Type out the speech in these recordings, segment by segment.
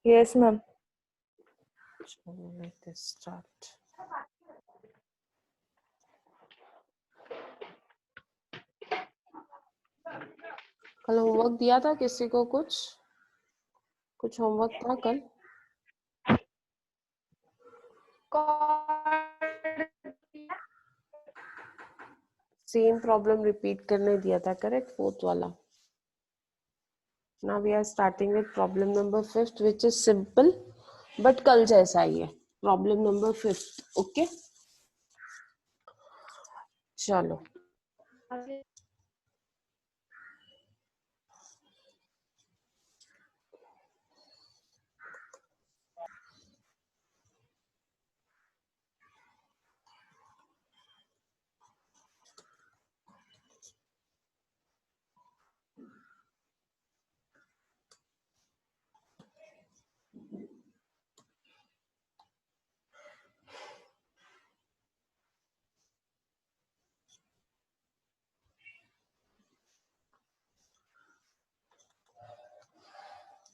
Yes, ma'am. Let us start. कल homework दिया था किसी को? कुछ होमवर्क था कल? सेम प्रॉब्लम रिपीट करने दिया था, करेक्ट? फोर्थ वाला. Now we are starting with problem number 5th, which is simple, but कल जैसा ही है. Problem number 5th, okay? चलो.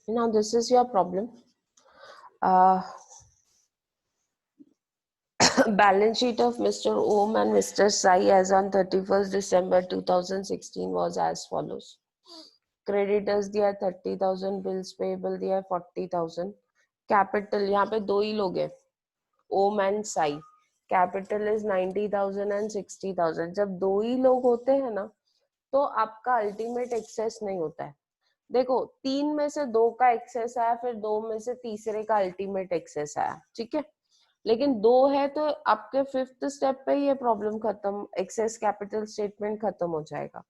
Now this is your problem. Balance sheet of Mr. Om and Mr. Sai as on 31st December 2016 was as follows. Creditors दिया 30,000, bills payable दिया 40,000. Capital यहाँ पे दो ही लोग हैं, Om and Sai. Capital is 90,000 and 60,000. जब दो ही लोग होते हैं ना, तो आपका अल्टीमेट एक्सेस नहीं होता है. देखो, 3 में से 2 का एक्सेस आया, फिर 2 में से तीसरे का अल्टीमेट एक्सेस आया, ठीक है. लेकिन 2 है तो आपके 5th स्टेप पे ये प्रॉब्लम खत्म, एक्सेस कैपिटल स्टेटमेंट खत्म हो जाएगा.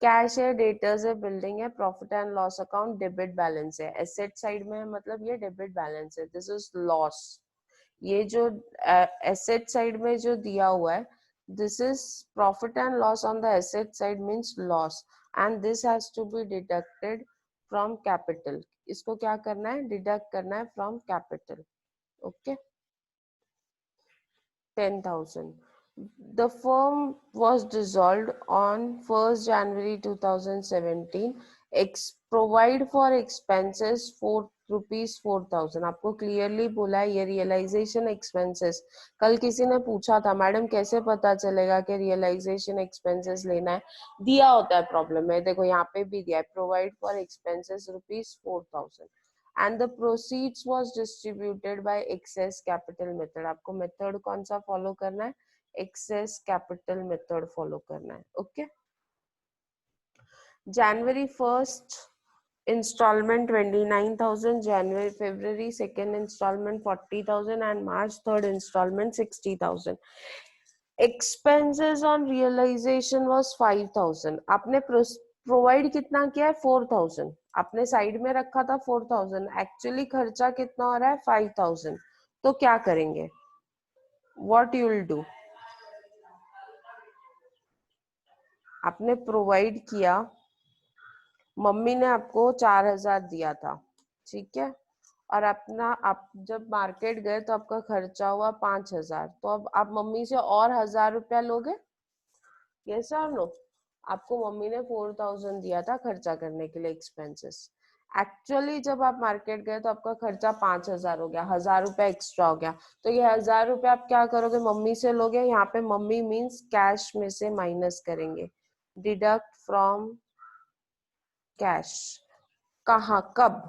कैश है, डेटर्स है, बिल्डिंग है, profit and loss account, debit balance है. एसेट साइड में है, मतलब ये डेबिट बैलेंस है, दिस इज लॉस. ये जो एसेट साइड में जो दिया हुआ है, this is profit and loss on the asset side, means loss, and this has to be deducted from capital. इसको क्या करना है? डिडक्ट करना है from capital. Okay. 10,000. The firm was dissolved on 1st January 2017. Provide for expenses for rupees 4,000. आपको clearly बोला है ये रियलाइजेशन एक्सपेंसेस. कल किसी ने पूछा था, मैडम कैसे पता चलेगा कि रियलाइजेशन एक्सपेंसेस लेना है? दिया होता है प्रॉब्लम में. देखो यहाँ पे भी दिया है, provide for expenses rupees 4,000. and the proceeds was distributed by excess capital method. आपको मेथड कौन सा फॉलो करना है? excess capital method फॉलो करना है. Okay. January 1st installment 29,000, January February 2nd installment 40,000 and March 3rd installment 60,000. Expenses on realization was 5,000. आपने provide कितना किया है? 4,000. आपने साइड में रखा था 4,000. एक्चुअली खर्चा कितना हो रहा है? 5,000. तो क्या करेंगे? What you will do? आपने प्रोवाइड किया, मम्मी ने आपको 4,000 दिया था, ठीक है, और अपना आप जब मार्केट गए तो आपका खर्चा हुआ 5,000. तो अब आप मम्मी से और 1,000 रुपया लोगे? यस और नो? आपको मम्मी ने 4,000 दिया था खर्चा करने के लिए, एक्सपेंसेस. एक्चुअली जब आप मार्केट गए तो आपका खर्चा 5,000 हो गया, 1,000 रुपया एक्स्ट्रा हो गया. तो ये 1,000 रुपया आप क्या करोगे? मम्मी से लोगे. यहाँ पे मम्मी मीन्स कैश में से माइनस करेंगे. Deduct from cash. कहाँ? कब?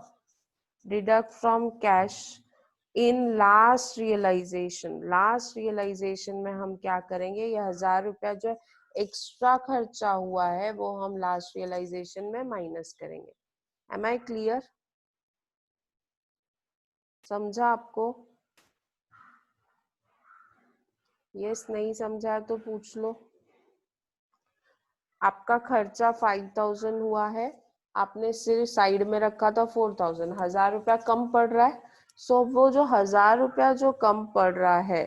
Deduct from cash in last realisation. Last realisation में हम क्या करेंगे? ये 1,000 रुपया जो एक्स्ट्रा खर्चा हुआ है वो हम लास्ट रियलाइजेशन में माइनस करेंगे. Am I clear? समझा आपको? यस, नहीं समझा तो पूछ लो. आपका खर्चा 5,000 हुआ है, आपने सिर्फ साइड में रखा था 4,000. 1,000 रुपया कम पड़ रहा है. सो वो जो 1,000 रुपया जो कम पड़ रहा है,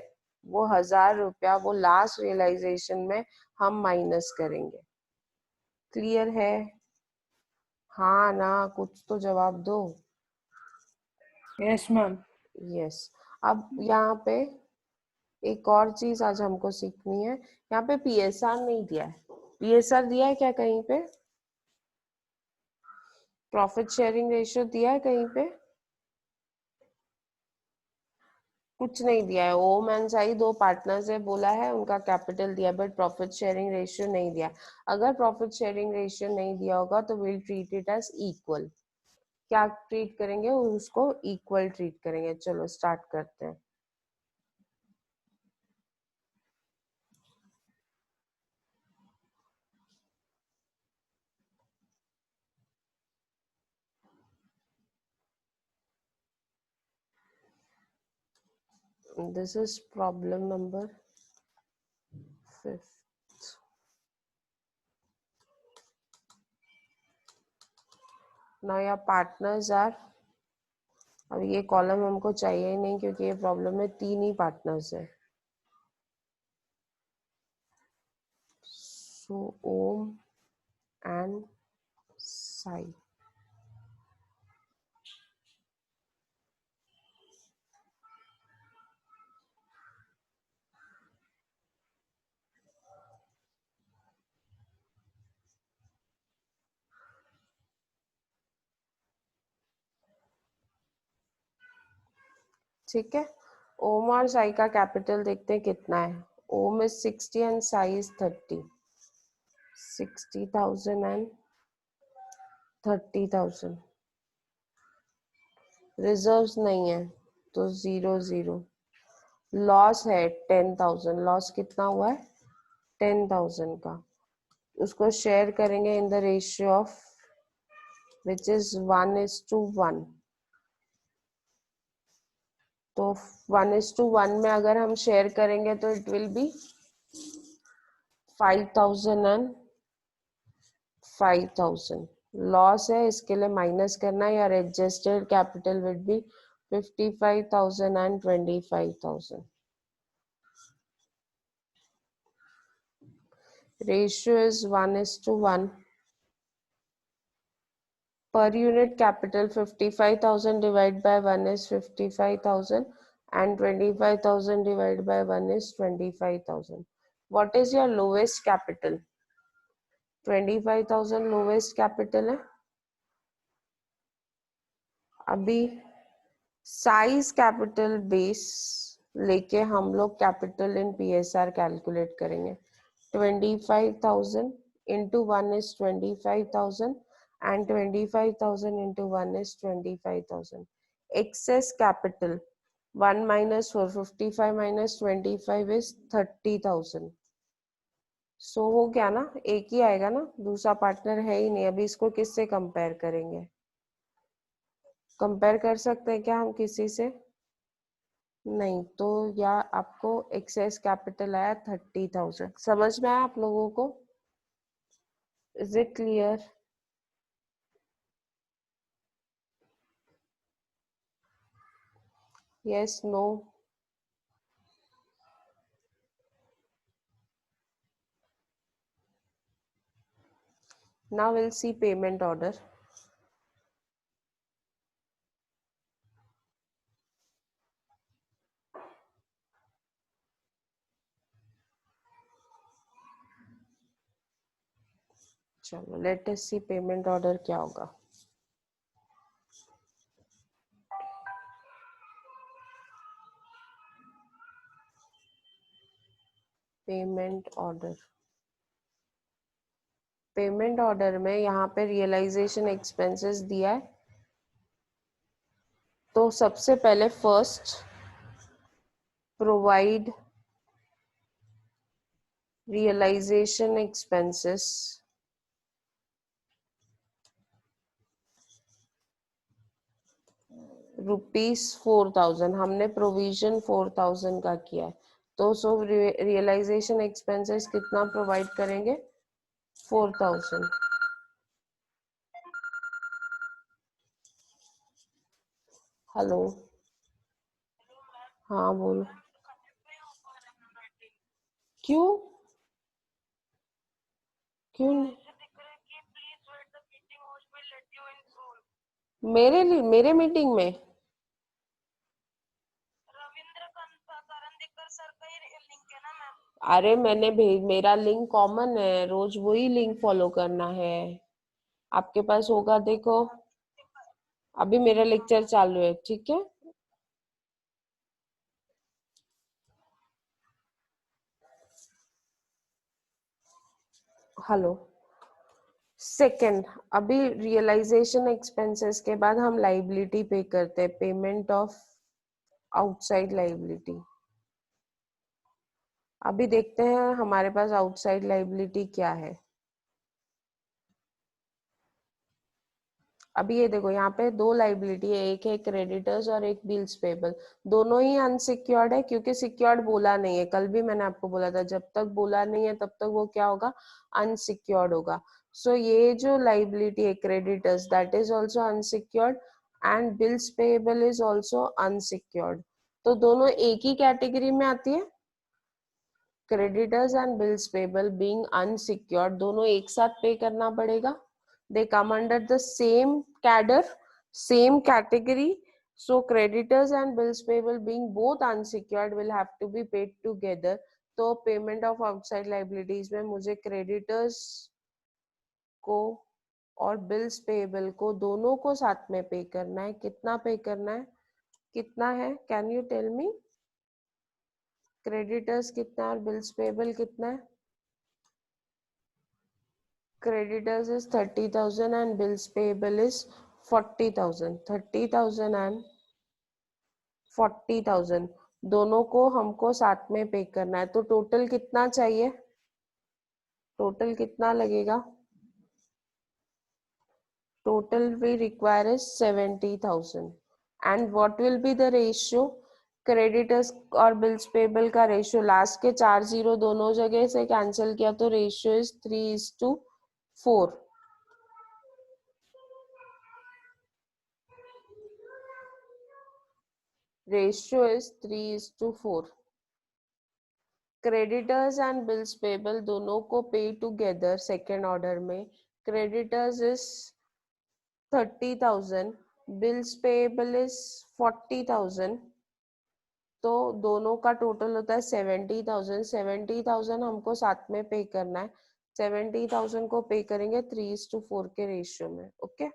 वो 1,000 रुपया वो लास्ट रियलाइजेशन में हम माइनस करेंगे. क्लियर है? हाँ ना? कुछ तो जवाब दो. Yes, ma'am. यस. अब यहाँ पे एक और चीज आज हमको सीखनी है. यहाँ पे पीएसआर नहीं दिया है. पीएसआर दिया है क्या कहीं पे? प्रॉफिट शेयरिंग रेशियो दिया है कहीं पे? कुछ नहीं दिया है। ओम एंड साई दो पार्टनर्स है, बोला है उनका कैपिटल दिया, बट प्रॉफिट शेयरिंग रेशियो नहीं दिया। अगर प्रॉफिट शेयरिंग रेशियो नहीं दिया होगा तो will treat it as equal. क्या ट्रीट करेंगे? उसको इक्वल ट्रीट करेंगे। चलो स्टार्ट करते हैं। This is problem number 5th. Now your partners are, अब ये कॉलम हमको चाहिए ही नहीं क्योंकि ये प्रॉब्लम में 3 ही पार्टनर्स है। So Om and Sai. ठीक है, ओम और साई का कैपिटल देखते हैं कितना है। Om is 60 and Sai is 30। 60,000 and 30,000। Reserves नहीं है तो 0 0। लॉस है 10,000। लॉस कितना हुआ है? 10,000 का। उसको शेयर करेंगे in the ratio of which is 1:1। तो 1:1 में अगर हम शेयर करेंगे तो it will be 5,000 and 5,000। Loss है, इसके लिए माइनस करना है। यार adjusted capital will be 55,000 and 25,000। Ratio is 1:1। Per unit capital 55,000 divided by 1 is 55,000 and 25,000 divided by 1 is 25,000. What is your lowest capital? 25,000 lowest capital है। अभी साइज कैपिटल बेस लेके हम लोग कैपिटल इन PSR कैलकुलेट करेंगे। 25,000 into 1 is 25,000 and 25,000 into 1 is 25,000. Excess capital 1 minus 4, 55 minus 25 is 30,000. सो हो गया ना, एक ही आएगा ना, दूसरा पार्टनर है ही नहीं। अभी इसको किससे कंपेयर करेंगे? कंपेयर कर सकते हैं क्या हम किसी से? नहीं। तो या आपको एक्सेस कैपिटल आया 30,000। समझ में आया आप लोगों को? Is it clear? Yes, no? Now we'll see payment order. चलो लेट अस सी पेमेंट ऑर्डर क्या होगा। पेमेंट ऑर्डर, पेमेंट ऑर्डर में यहाँ पे रियलाइजेशन एक्सपेंसेस दिया है। तो सबसे पहले फर्स्ट प्रोवाइड रियलाइजेशन एक्सपेंसेस ₹4,000। हमने प्रोविजन 4,000 का किया है, तो सो रियलाइजेशन एक्सपेंसेस कितना प्रोवाइड करेंगे? 4,000। हेलो, हाँ बोलो। क्यों? क्यों? मेरे लिए, मेरे मीटिंग में? अरे मैंने भेज, मेरा लिंक कॉमन है, रोज वही लिंक फॉलो करना है। आपके पास होगा, देखो अभी मेरा लेक्चर चालू है, ठीक है। हेलो। सेकंड, अभी रियलाइजेशन एक्सपेंसेस के बाद हम लाइबिलिटी पे करते हैं, पेमेंट ऑफ आउटसाइड लाइबिलिटी। अभी देखते हैं हमारे पास आउटसाइड लाइबिलिटी क्या है। अभी ये देखो, यहाँ पे दो लाइबिलिटी है, एक है क्रेडिटर्स और एक बिल्स पेबल। दोनों ही अनसिक्योर्ड है, क्योंकि सिक्योर्ड बोला नहीं है। कल भी मैंने आपको बोला था, जब तक बोला नहीं है तब तक वो क्या होगा, अनसिक्योर्ड होगा। सो ये जो लाइबिलिटी है creditors, that is also unsecured, and bills payable is also unsecured. तो दोनों एक ही कैटेगरी में आती है। Creditors and bills payable being unsecured, दोनों एक साथ पे करना पड़ेगा। They come under the same cadre, same category. So creditors and bills payable being both unsecured will have to be paid together. तो पेमेंट ऑफ आउटसाइड लाइबिलिटीज में मुझे creditors को और बिल्स पेएबल को दोनों को साथ में पे करना है। कितना पे करना है, कितना है, can you tell me? Creditors कितना और बिल्स पेएबल कितना है? Creditors is 30,000 and bills payable is 40,000. 30,000 and 40,000 दोनों को हमको साथ में पे करना है। तो टोटल कितना चाहिए, टोटल कितना लगेगा? Total we require is 70,000। And what will be the ratio? Creditors और बिल्स पेबल का रेशियो, लास्ट के 4 जीरो दोनों जगह से कैंसिल किया तो ratio is 3:4। Ratio is 3:4। Creditors and bills payable दोनों को पे टुगेदर सेकेंड ऑर्डर में। Creditors is 30,000, bills payable is 40,000, तो दोनों का टोटल होता है 70,000। 70,000 हमको साथ में पे करना है। 70,000 को पे करेंगे 3:4 के रेशियो में। ओके।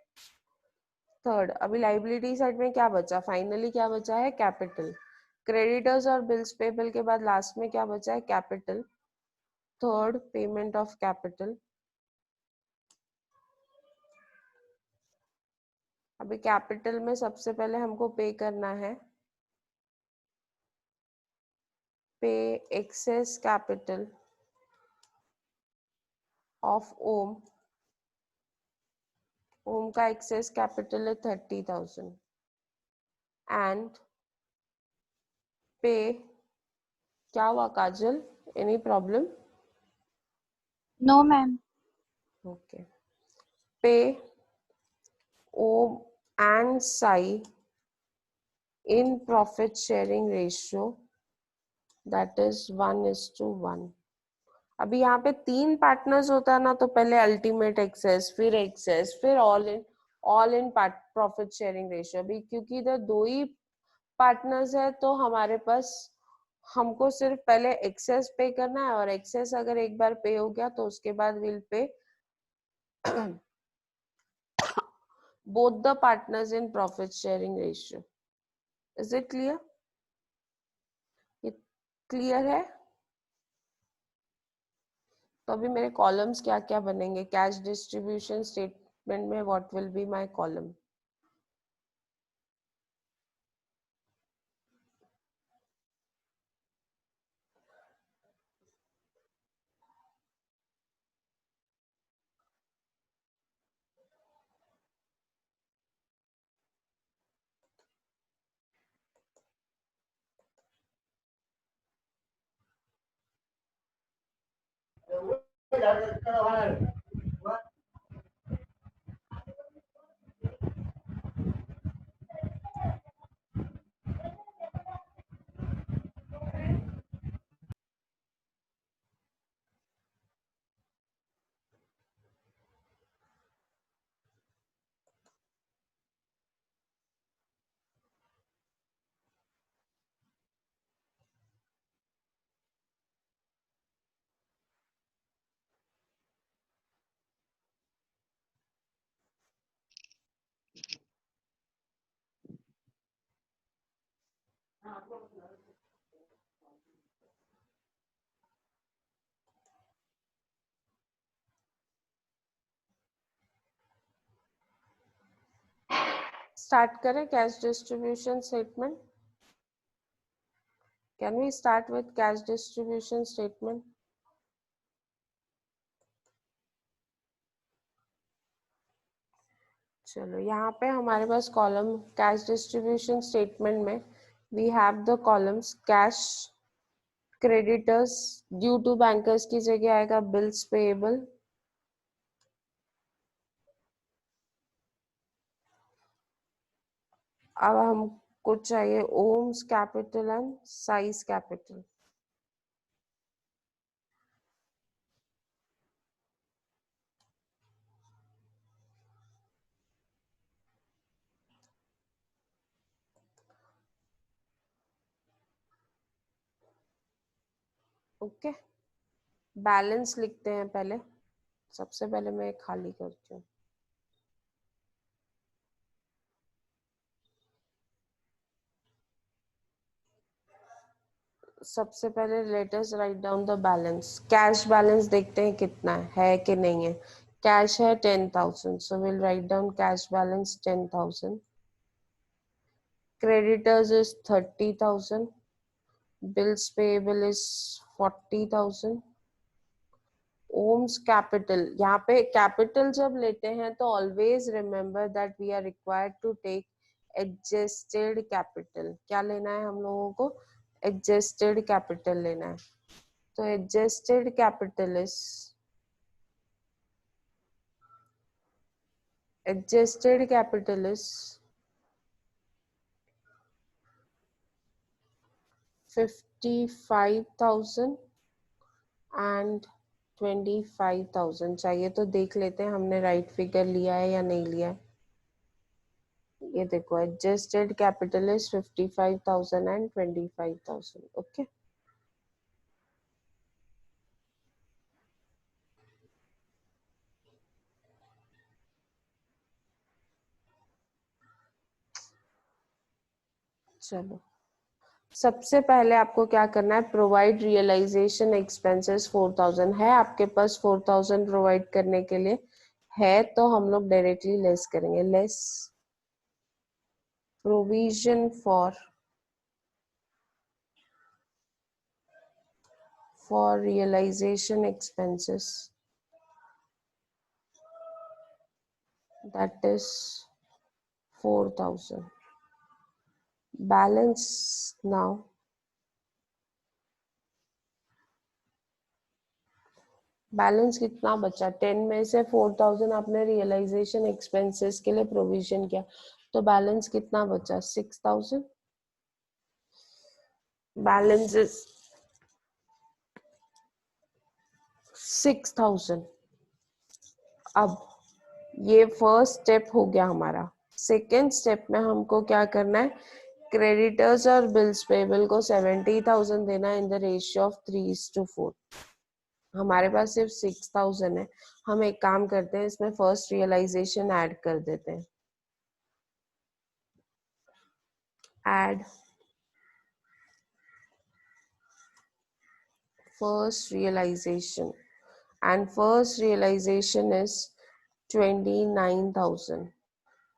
थर्ड, अभी लाइबिलिटी साइड में क्या बचा, फाइनली क्या बचा है, कैपिटल। क्रेडिटर्स और बिल्स पेबल के बाद लास्ट में क्या बचा है, capital. Third, payment of capital. अभी कैपिटल में सबसे पहले हमको पे करना है, pay excess capital of Om. Om का एक्सेस कैपिटल है 30,000। एंड पे, क्या हुआ Kajal, any problem? No, ma'am. Okay. Pay Om and Sai in profit sharing ratio, that is 1:1। अभी यहाँ पे 3 पार्टनर्स होता है ना, तो पहले अल्टीमेट एक्सेस, फिर एक्सेस, फिर all in profit sharing ratio. अभी क्योंकि इधर 2 ही पार्टनर्स है, तो हमारे पास हमको सिर्फ पहले एक्सेस पे करना है, और एक्सेस अगर एक बार पे हो गया तो उसके बाद will pay both the partners in profit sharing ratio. Is it clear? ये क्लियर है? तो अभी मेरे कॉलम्स क्या क्या बनेंगे, कैश डिस्ट्रीब्यूशन स्टेटमेंट में what will be my column? Start करें cash distribution statement? Can we start with cash distribution statement? चलो, यहाँ पे हमारे पास कॉलम कैश डिस्ट्रीब्यूशन स्टेटमेंट में we have the columns cash creditors, due to bankers की जगह आएगा बिल्स पेएबल, अब हमको चाहिए Om's capital and Sai's capital. Okay, balance लिखते हैं पहले। सबसे पहले मैं खाली करती हूँ। सबसे पहले let us write down the balance. Cash balance देखते हैं कितना है कि नहीं है। कैश है 10,000, so will write down cash balance 10,000। Creditors is 30,000, bills payable is 40,000। Om's capital, यहाँ पे कैपिटल जब लेते हैं तो always remember that we are required to take adjusted capital. क्या लेना है हम लोगों को? एडजस्टेड कैपिटल लेना है। तो एडजस्टेड कैपिटल इज $55,000 एंड 25,000 चाहिए। तो देख लेते हैं हमने राइट फिगर लिया है या नहीं लिया है। ये देखो, adjusted capital is 55,000 and 25,000। Okay, चलो सबसे पहले आपको क्या करना है, प्रोवाइड रियलाइजेशन एक्सपेंसेस 4,000 है आपके पास। 4,000 प्रोवाइड करने के लिए है तो हम लोग डायरेक्टली लेस करेंगे। Less provision for realisation expenses, that is 4,000. Balance now, balance कितना बचा? 10 में से 4,000 आपने रियलाइजेशन एक्सपेंसेस के लिए प्रोविजन किया, तो बैलेंस कितना बचा? 6,000। Balance is 6,000। अब ये फर्स्ट स्टेप हो गया हमारा। सेकेंड स्टेप में हमको क्या करना है, क्रेडिटर्स और बिल्स पेबल को 70,000 देना है इन द रेशियो ऑफ 3:4। हमारे पास सिर्फ 6,000 है। हम एक काम करते हैं, इसमें फर्स्ट रियलाइजेशन ऐड कर देते हैं। Add first realization, and first realization is 29,000.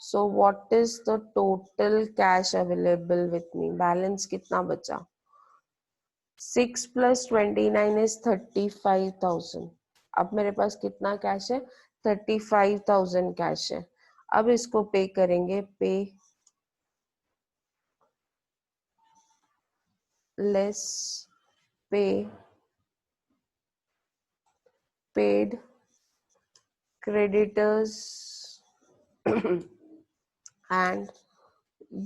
So what is the total cash available with me? Balance कितना बचा? 6 plus 29 is 35,000. अब मेरे पास कितना कैश है? 35,000 कैश है। अब इसको पे करेंगे, पे लेस पे paid creditors and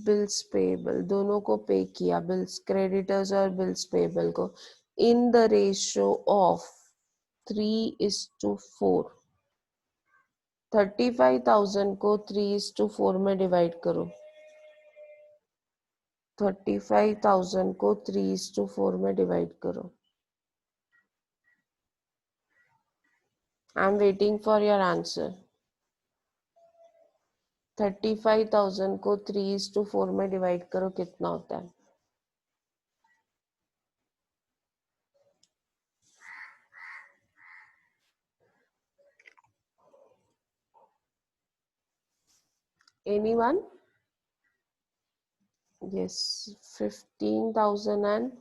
bills payable, दोनों को पे किया, बिल्स क्रेडिटर्स और बिल्स पेएबल को, इन द रेशियो ऑफ 3:4। 35,000 को 3:4 में डिवाइड करो। 35,000 को 3:4 में डिवाइड करो। I am waiting for your answer. 35,000 को 3:4 में डिवाइड करो, कितना होता है? Anyone? Yes, 15,000 and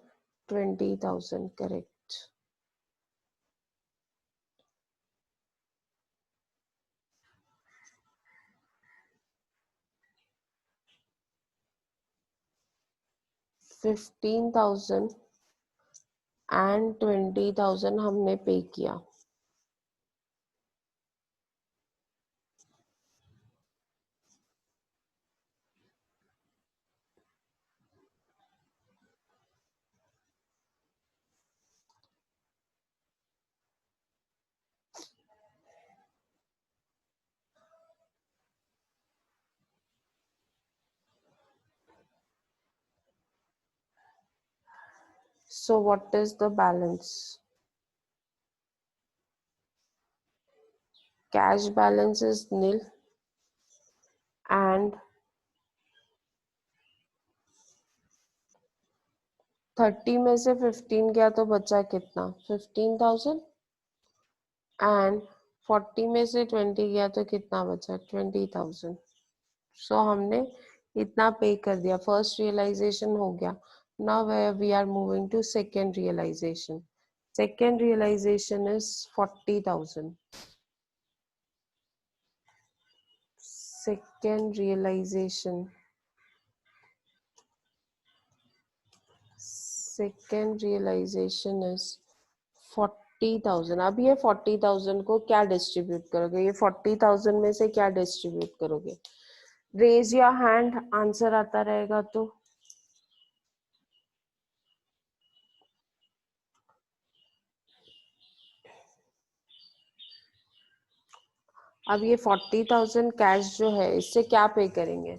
20,000, correct. $15,000 and 20,000 हमने पे किया. So what is the balance? Cash balance is nil and 30 में से 15 गया तो बचा कितना? 15,000 and 40 में से 20 गया तो कितना बचा? 20,000. So हमने इतना पे कर दिया. फर्स्ट रियलाइजेशन हो गया. Now we are moving to second realization. Second realization is 40,000. Second realization is 40,000. अब ये 40,000 को क्या डिस्ट्रीब्यूट करोगे? ये 40,000 में से क्या डिस्ट्रीब्यूट करोगे? रेज योर हैंड, आंसर आता रहेगा तो. अब ये 40,000 कैश जो है इससे क्या पे करेंगे?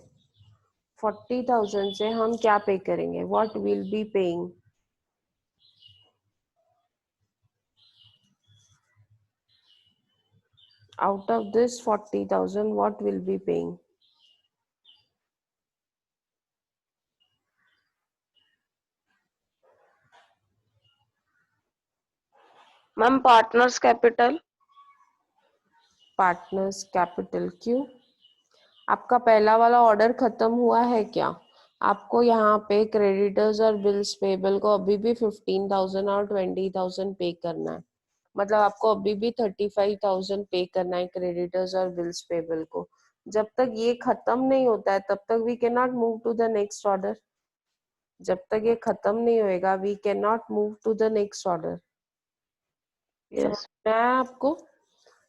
40,000 से हम क्या पे करेंगे? What will be paying? Out of this 40,000, what will be paying? Ma'am partners capital. Partners capital. क्यों? आपका पहला वाला ऑर्डर खत्म हुआ है क्या? आपको यहाँ पे क्रेडिटर्स और बिल्स पेबल को अभी भी 15,000 और 20,000 पे करना है. मतलब आपको अभी भी 35,000 पे करना है क्रेडिटर्स और बिल्स पेबल को. जब तक ये खत्म नहीं होता है तब तक we can not move to the next order. जब तक ये खत्म नहीं होएगा we can not move to the next order. समझ में आया आपको?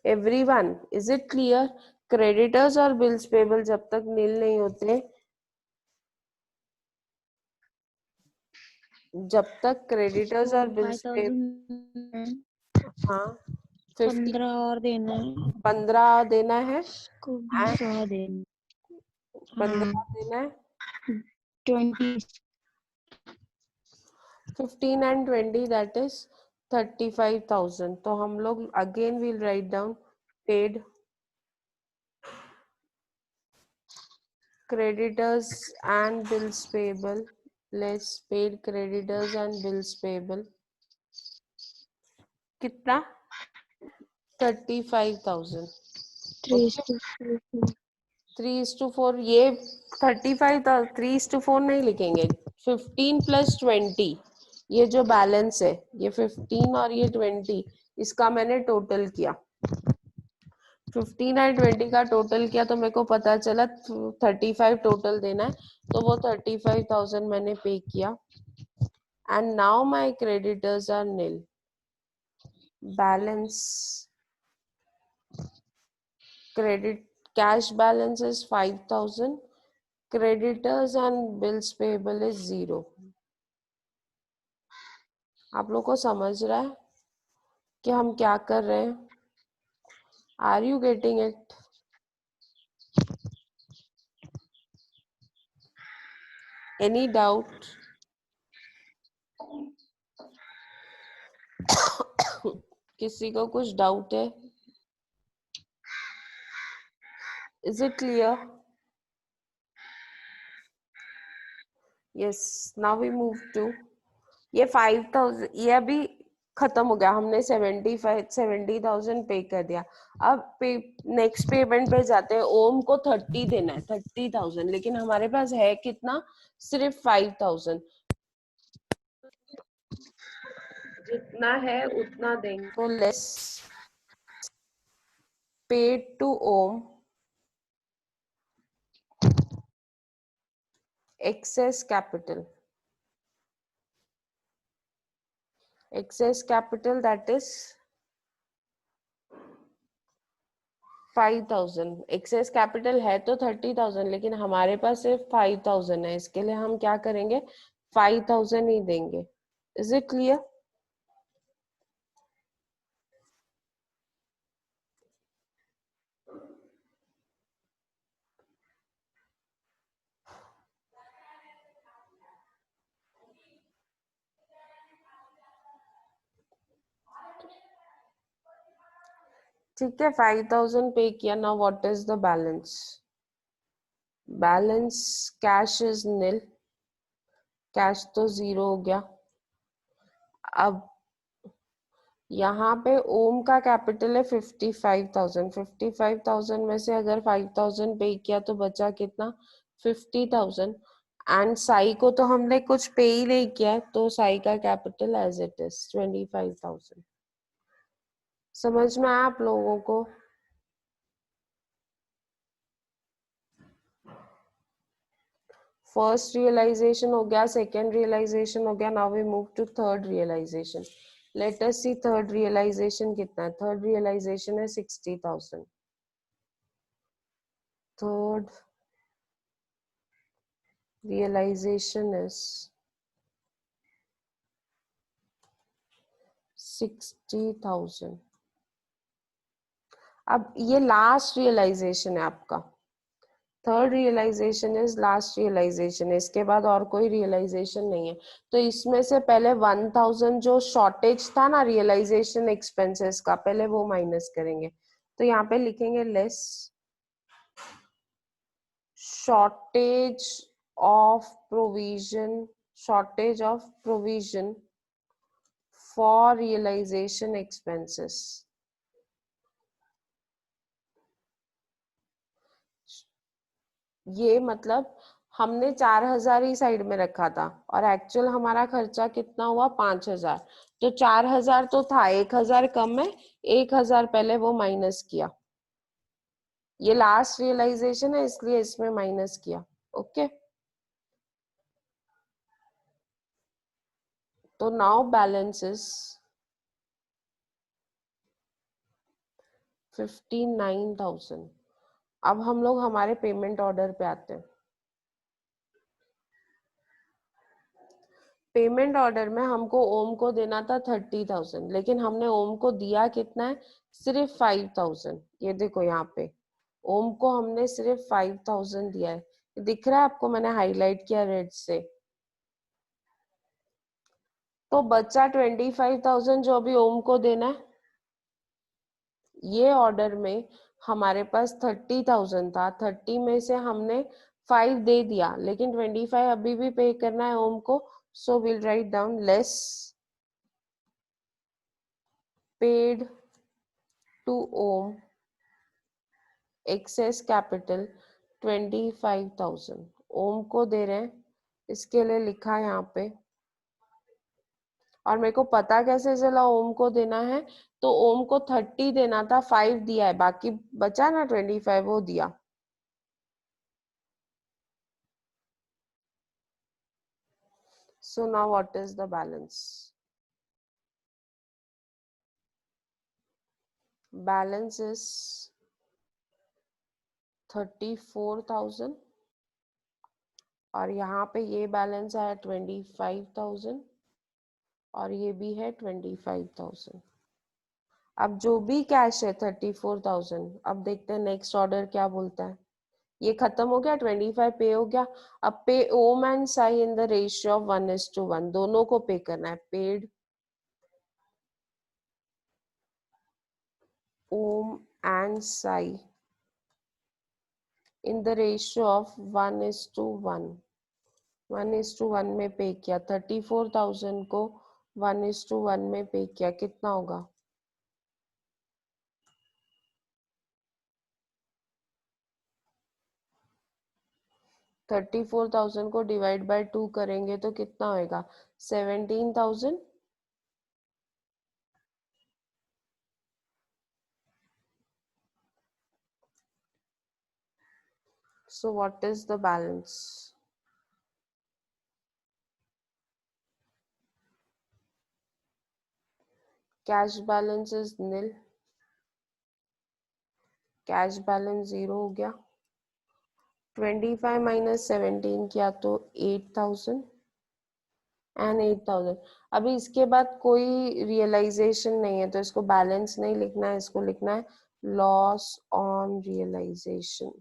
Everyone, is it clear? Creditors और बिल्स पेबल जब तक नील नहीं होते, जब तक क्रेडिटर्स और बिल्स पेबल, हाँ 15 और देना है. 15 देना है. को 20 और देना. 15 देना है. 20. 15 and 20, that is 35,000. तो हम लोग again we'll write down paid creditors and bills payable less paid creditors and bills payable. कितना? 35,000. 3:4. ये 35 3:4 नहीं लिखेंगे. 15 + 20, ये जो बैलेंस है ये 15 और ये 20, इसका मैंने टोटल किया. 15 और 20 का टोटल किया तो मेरे को पता चला 35 टोटल देना है. तो वो 35,000 मैंने पे किया. And now my creditors are nil. Balance credit cash balance is 5,000. Creditors and bills payable is 0. आप लोग को समझ रहा है कि हम क्या कर रहे हैं? Are you getting it? Any doubt? किसी को कुछ डाउट है? Is it clear? Yes. Now we move to ये 5,000, ये अभी खत्म हो गया, हमने 70,000 पे कर दिया। अब नेक्स्ट पेमेंट पे जाते हैं। ओम को 30 देना है, 30,000, लेकिन हमारे पास है कितना, सिर्फ 5,000। जितना है उतना देंगे, तो less paid to Om excess capital that is 5,000। excess capital है तो 30,000, लेकिन हमारे पास सिर्फ 5,000 है, इसके लिए हम क्या करेंगे, 5,000 ही देंगे। Is it clear? ठीक है, 5,000 पे किया। Now what is the balance? Balance cash is nil, cash तो 0 हो गया। अब यहाँ पे ओम का कैपिटल है 55,000। 55,000 में से अगर 5,000 पे किया तो बचा कितना, 50,000। एंड साई को तो हमने कुछ पे ही नहीं किया, तो साई का कैपिटल एज इट इज 25,000। समझ में आया आप लोगों को? फर्स्ट रियलाइजेशन हो गया, सेकेंड रियलाइजेशन हो गया। Now we move to third realisation. Let us see third realisation कितना है। थर्ड रियलाइजेशन है 60,000। Third realization is 60,000। अब ये लास्ट रियलाइजेशन है आपका। Third realisation is last realisation है, इसके बाद और कोई रियलाइजेशन नहीं है। तो इसमें से पहले 1,000 जो शॉर्टेज था ना रियलाइजेशन एक्सपेंसेस का, पहले वो माइनस करेंगे। तो यहाँ पे लिखेंगे less shortage of provision for realization expenses। ये मतलब हमने 4,000 ही साइड में रखा था और एक्चुअल हमारा खर्चा कितना हुआ, 5,000। तो 4,000 तो था, 1,000 कम है, 1,000 पहले वो माइनस किया। ये लास्ट रियलाइजेशन है इसलिए इसमें माइनस किया। ओके, तो नाउ बैलेंस इज 59,000। अब हम लोग हमारे पेमेंट ऑर्डर पे आते हैं। पेमेंट ऑर्डर में हमको ओम को देना था 30,000, लेकिन हमने ओम को दिया कितना है, सिर्फ 5,000। ये देखो यहाँ पे ओम को हमने सिर्फ 5,000 दिया है, दिख रहा है आपको, मैंने हाईलाइट किया रेड से। तो बच्चा 25,000 जो अभी ओम को देना है। ये ऑर्डर में हमारे पास 30,000 था, 30 में से हमने 5 दे दिया, लेकिन 25 अभी भी पे करना है ओम को। So will write down less paid to Om excess capital 25,000। Om को दे रहे हैं, इसके लिए लिखा है यहाँ पे। और मेरे को पता कैसे चला ओम को देना है, तो ओम को 30 देना था, 5 दिया है, बाकी बचा ना 25 वो दिया। So now what is the balance? Balance is 34,000 और यहाँ पे ये बैलेंस आया 25,000 और ये भी है 25,000। अब जो भी कैश है 34,000। अब देखते हैं नेक्स्ट ऑर्डर क्या बोलता है। ये खत्म हो गया, 25 पे हो गया। अब पे Om and Sai in the ratio of 1:1, दोनों को पे करना है। Paid Om and Sai in the ratio of 1:1। 1:1 में पे किया। 34,000 को 1:1 में पे किया, कितना होगा? 34,000 को डिवाइड बाय 2 करेंगे तो कितना होएगा? 17,000। So what is the balance? Cash balance is nil. Cash balance 0 हो गया. 25 minus 17 किया तो 8,000 and 8,000. अभी इसके बाद कोई रियलाइजेशन नहीं है तो इसको बैलेंस नहीं लिखना है, इसको लिखना है loss on realisation.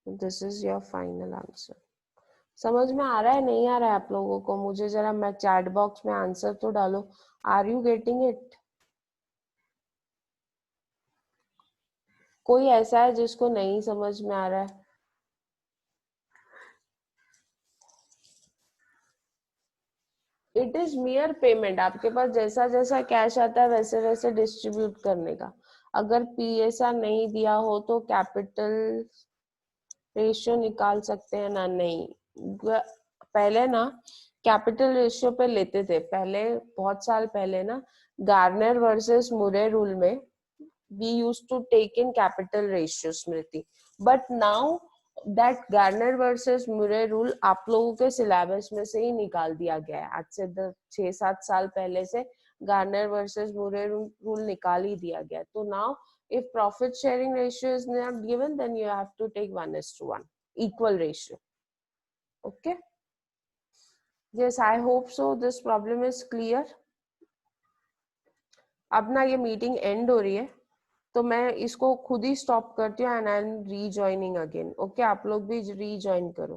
This is your final answer. समझ में आ रहा है नहीं आ रहा है आप लोगों को? मुझे जरा मैं चैट बॉक्स में आंसर तो डालो. Are you getting it? कोई ऐसा है जिसको नहीं समझ में आ रहा है? It is मियर payment. आपके पास जैसा जैसा कैश आता है वैसे वैसे डिस्ट्रीब्यूट करने का. अगर पीएसआर नहीं दिया हो तो कैपिटल रेशियो निकाल सकते हैं ना? नहीं, पहले ना कैपिटल रेशियो पे लेते थे. पहले बहुत साल पहले ना गार्नर वर्सेस मुरे रूल में we used to take in capital ratio, Smriti. But now that Garner versus Murray rule आप लोगों के सिलेबस में से ही निकाल दिया गया है. आज से 6-7 साल पहले से Garner versus Murray rule निकाल ही दिया गया. तो now if profit sharing ratio is not given, then you have to take 1:1 equal ratio. Okay? Yes, I hope so. This problem is clear. अब ना ये मीटिंग एंड हो रही है तो मैं इसको खुद ही स्टॉप करती हूँ and I am rejoining again. Okay, आप लोग भी रीजॉइन करो.